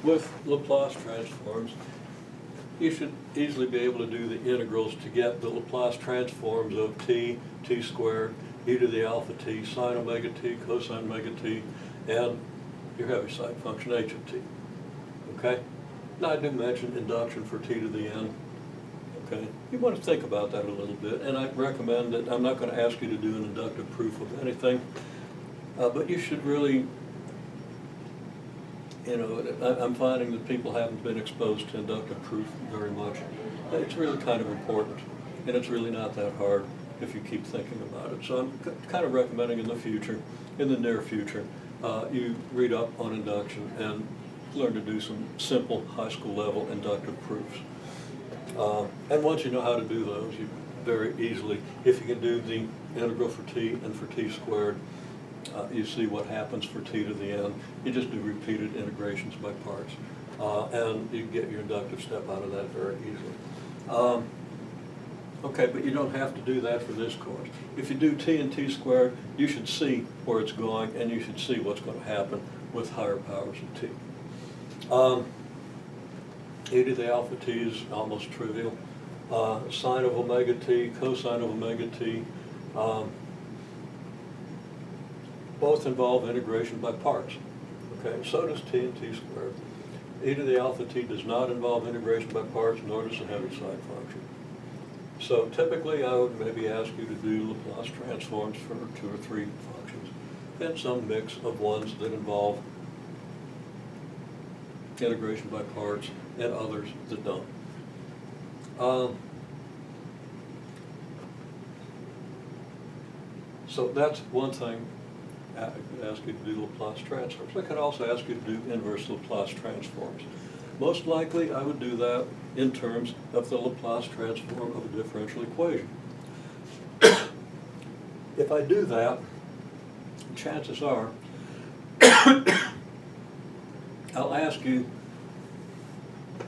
with Laplace transforms, you should easily be able to do the integrals to get the Laplace transforms of t, t squared, e to the alpha t, sine omega t, cosine omega t, and your Heaviside function h of t. Okay? Now I do mention induction for t to the n. Okay? You want to think about that a little bit, and I recommend that I'm not going to ask you to do an inductive proof of anything, but you should really, you know, I'm finding that people haven't been exposed to inductive proof very much. It's really kind of important, and it's really not that hard if you keep thinking about it. So I'm kind of recommending in the future, in the near future, you read up on induction and learn to do some simple high school level inductive proofs. And once you know how to do those, you very easily, if you can do the integral for t and for t squared, you see what happens for t to the n. You just do repeated integrations by parts. And you can get your inductive step out of that very easily. Okay, but you don't have to do that for this course. If you do t and t squared, you should see where it's going, and you should see what's going to happen with higher powers of t. E to the alpha t is almost trivial. Sine of omega t, cosine of omega t, both involve integration by parts. Okay, so does t and t squared. E to the alpha t does not involve integration by parts, nor does the Heaviside function. So typically I would maybe ask you to do Laplace transforms for 2 or 3 functions, and some mix of ones that involve integration by parts and others that don't. So that's one thing. I could ask you to do Laplace transforms. I could also ask you to do inverse Laplace transforms. Most likely I would do that in terms of the Laplace transform of a differential equation. If I do that, chances are I'll ask you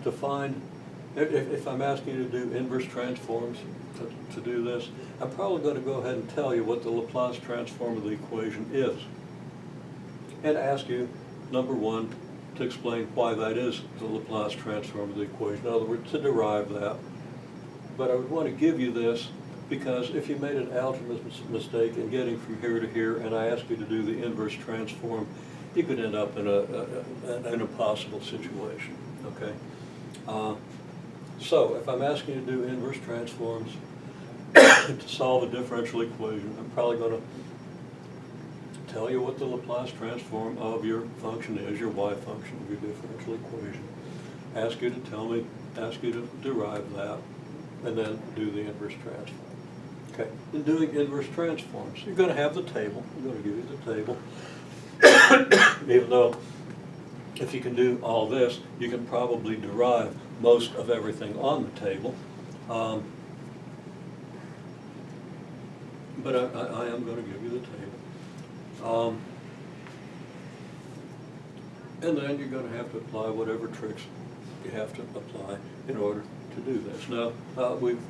to find, if I'm asking you to do inverse transforms to do this, I'm probably going to go ahead and tell you what the Laplace transform of the equation is, and ask you, number one, to explain why that is the Laplace transform of the equation. In other words, to derive that. But I would want to give you this because if you made an algebra mistake in getting from here to here, and I asked you to do the inverse transform, you could end up in an impossible situation. Okay. So if I'm asking you to do inverse transforms to solve a differential equation, I'm probably going to tell you what the Laplace transform of your function is, your y function of your differential equation. Ask you to tell me, ask you to derive that, and then do the inverse transform. Okay. In doing inverse transforms, you're going to have the table. I'm going to give you the table. Even though if you can do all this, you can probably derive most of everything on the table. But I am going to give you the table. And then you're going to have to apply whatever tricks you have to apply in order to do this. Now, we've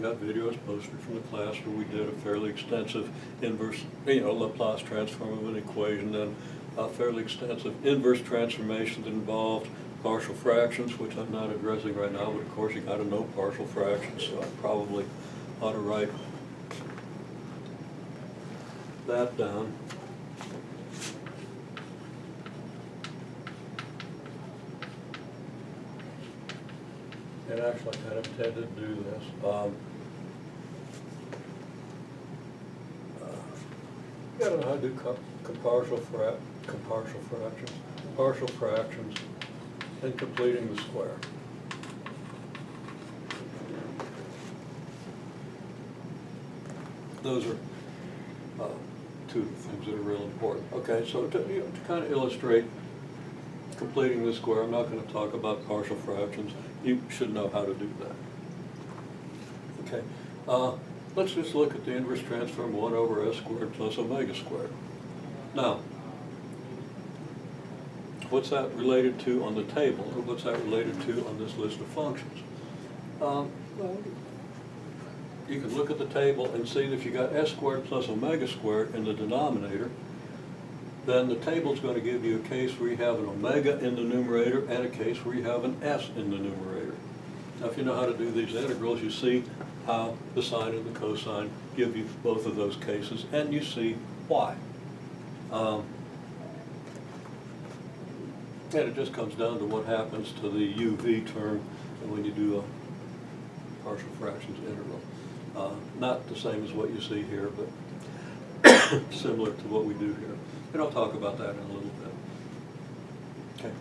got videos posted from the class where we did a fairly extensive inverse, Laplace transform of an equation, and a fairly extensive inverse transformation that involved partial fractions, which I'm not addressing right now, but of course you got to know partial fractions, so I probably ought to write that down. And actually I kind of intended to do this. You gotta know how to do partial fractions, and completing the square. Those are two things that are real important. Okay, so to kind of illustrate completing the square, I'm not going to talk about partial fractions. You should know how to do that. Okay, let's just look at the inverse transform 1 over s squared plus omega squared. Now, what's that related to on the table, or what's that related to on this list of functions? Well, you can look at the table and see that if you got s squared plus omega squared in the denominator, then the table's going to give you a case where you have an omega in the numerator and a case where you have an s in the numerator. Now, if you know how to do these integrals, you see how the sine and the cosine give you both of those cases, and you see why. And it just comes down to what happens to the uv term when you do a partial fractions integral. Not the same as what you see here, but similar to what we do here. And I'll talk about that in a little bit. Okay.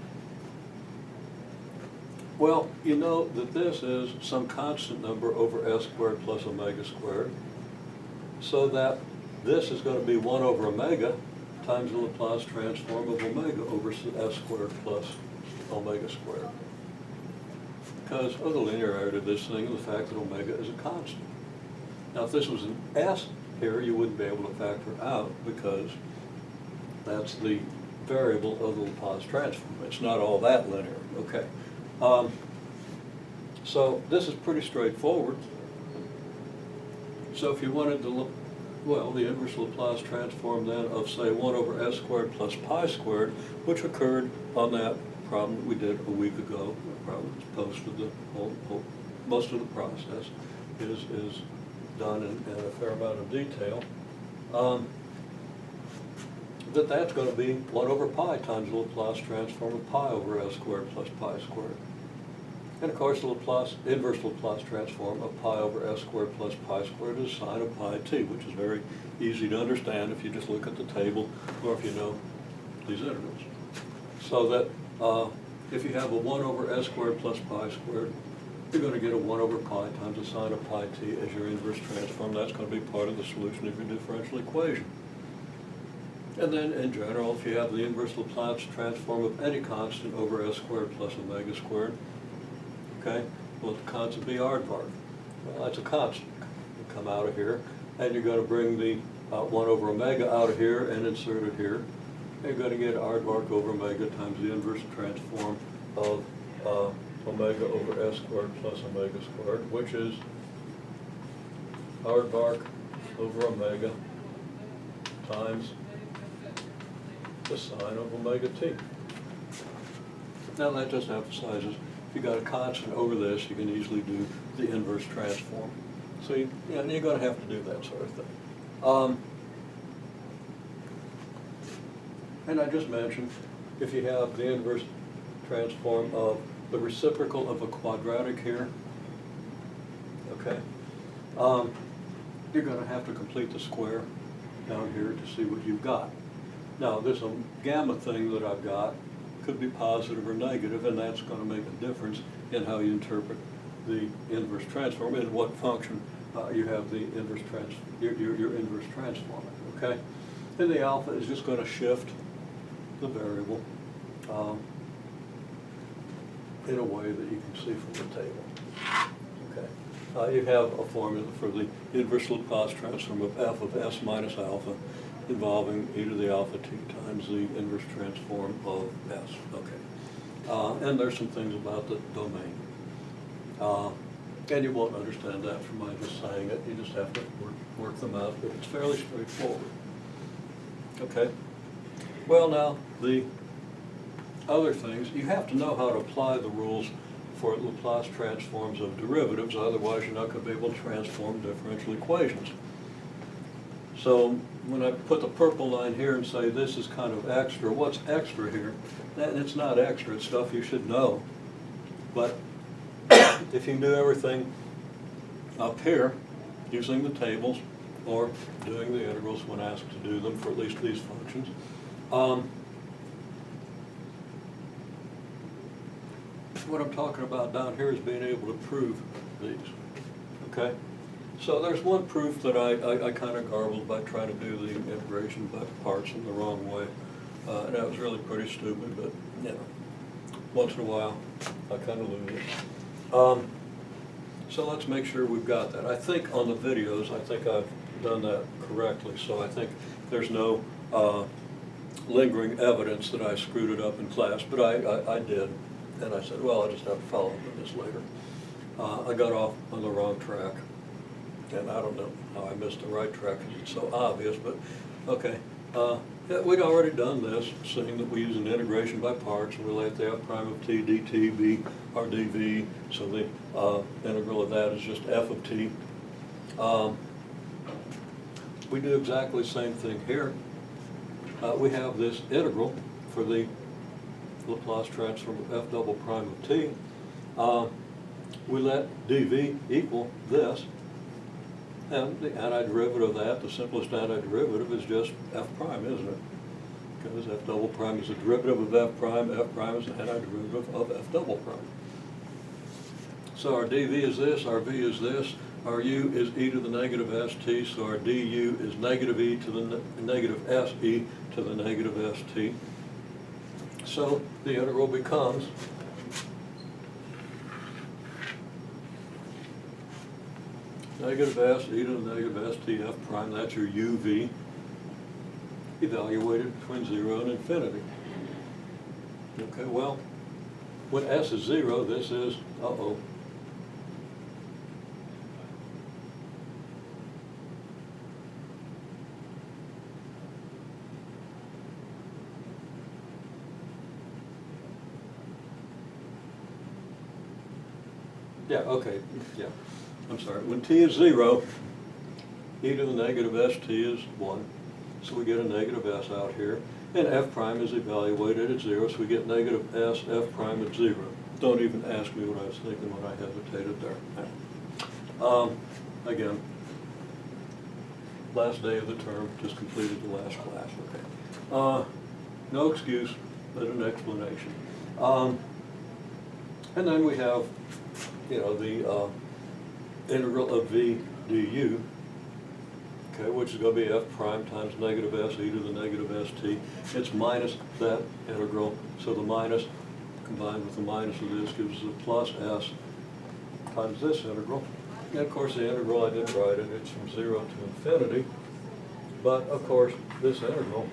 Well, you know that this is some constant number over s squared plus omega squared, so that this is going to be 1 over omega times the Laplace transform of omega over s squared plus omega squared. Because of the linearity of this thing and the fact that omega is a constant. Now, if this was an s here, you wouldn't be able to factor it out because that's the variable of the Laplace transform. It's not all that linear. Okay. So this is pretty straightforward. So if you wanted to look, well, the inverse Laplace transform then of, say, 1 over s squared plus pi squared, which occurred on that problem that we did a week ago. The problem is posted, most of the process is done in a fair amount of detail. That's going to be 1 over pi times the Laplace transform of pi over s squared plus pi squared. And of course, the inverse Laplace transform of pi over s squared plus pi squared is sine of pi t, which is very easy to understand if you just look at the table or if you know these integrals. So that if you have a 1 over s squared plus pi squared, you're going to get a 1 over pi times the sine of pi t as your inverse transform. That's going to be part of the solution of your differential equation. And then, in general, if you have the inverse Laplace transform of any constant over s squared plus omega squared, okay, well, the constant be aardvark. Well, that's a constant. You come out of here, and you're going to bring the 1 over omega out of here and insert it here. And you're going to get aardvark over omega times the inverse transform of omega over s squared plus omega squared, which is aardvark over omega times the sine of omega t. Now that just emphasizes if you got a constant over this, you can easily do the inverse transform. So you're going to have to do that sort of thing. And I just mentioned, if you have the inverse transform of the reciprocal of a quadratic here, okay, you're going to have to complete the square down here to see what you've got. Now, this gamma thing that I've got could be positive or negative, and that's going to make a difference in how you interpret the inverse transform and what function you have the inverse your inverse transform. Okay, and the alpha is just going to shift the variable in a way that you can see from the table. Okay, you have a formula for the inverse Laplace transform of f of s minus alpha, involving e to the alpha t times the inverse transform of s. Okay, and there's some things about the domain, and you won't understand that from my just saying it. You just have to work them out, but it's fairly straightforward. Okay. Well, now the other things, you have to know how to apply the rules for Laplace transforms of derivatives. Otherwise, you're not going to be able to transform differential equations. So when I put the purple line here and say this is kind of extra, what's extra here? It's not extra, it's stuff you should know. But if you do everything up here using the tables or doing the integrals when asked to do them for at least these functions, what I'm talking about down here is being able to prove these. Okay? So there's one proof that I kind of garbled by trying to do the integration by parts in the wrong way. And that was really pretty stupid, but, you know, once in a while, I kind of lose it. So let's make sure we've got that. I think on the videos, I think I've done that correctly, so I think there's no lingering evidence that I screwed it up in class, but I did. And I said, well, I just have to follow up on this later. I got off on the wrong track. And I don't know how I missed the right track because it's so obvious, but okay. Yeah, we'd already done this, seeing that we use an integration by parts and relate the f prime of t dt b or dv, so the integral of that is just f of t. We do exactly the same thing here. We have this integral for the Laplace transform of f double prime of t. We let dv equal this, and the antiderivative of that, the simplest antiderivative, is just f prime, isn't it? Because f double prime is a derivative of f prime is an antiderivative of f double prime. So our dv is this, our v is this, our u is e to the negative st, so our du is negative e to the negative se to the negative st. So the integral becomes negative s e to the negative st f prime, that's your uv, evaluated between 0 and infinity. Okay, well, when s is 0, this is, yeah, okay, yeah. I'm sorry, when t is 0, e to the negative st is 1. So we get a negative s out here. And f prime is evaluated at 0, so we get negative s f prime at 0. Don't even ask me what I was thinking when I hesitated there. Again, last day of the term, just completed the last class. Okay. No excuse, but an explanation. And then we have, the integral of v du, okay, which is going to be f prime times negative s e to the negative st. It's minus that integral, so the minus combined with the minus of this gives us a plus s times this integral. And of course the integral, I didn't write it, it's from 0 to infinity. But of course this integral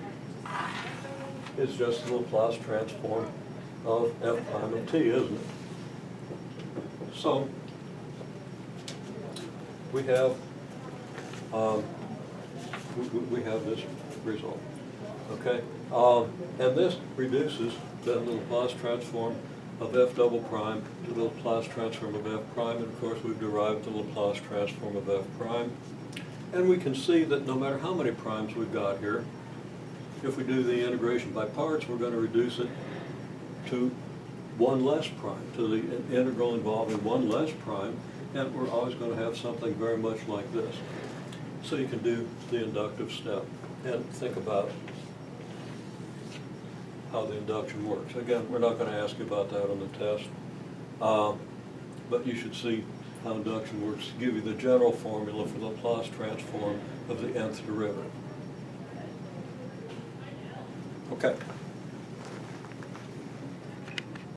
is just the Laplace transform of f prime of t, isn't it? So we have this result, okay? And this reduces then the Laplace transform of f double prime to the Laplace transform of f prime, and of course we've derived the Laplace transform of f prime. And we can see that no matter how many primes we've got here, if we do the integration by parts, we're going to reduce it to one less prime, to the integral involving one less prime, and we're always going to have something very much like this. So you can do the inductive step and think about how the induction works. Again, we're not going to ask you about that on the test, but you should see how induction works to give you the general formula for the Laplace transform of the nth derivative. Okay.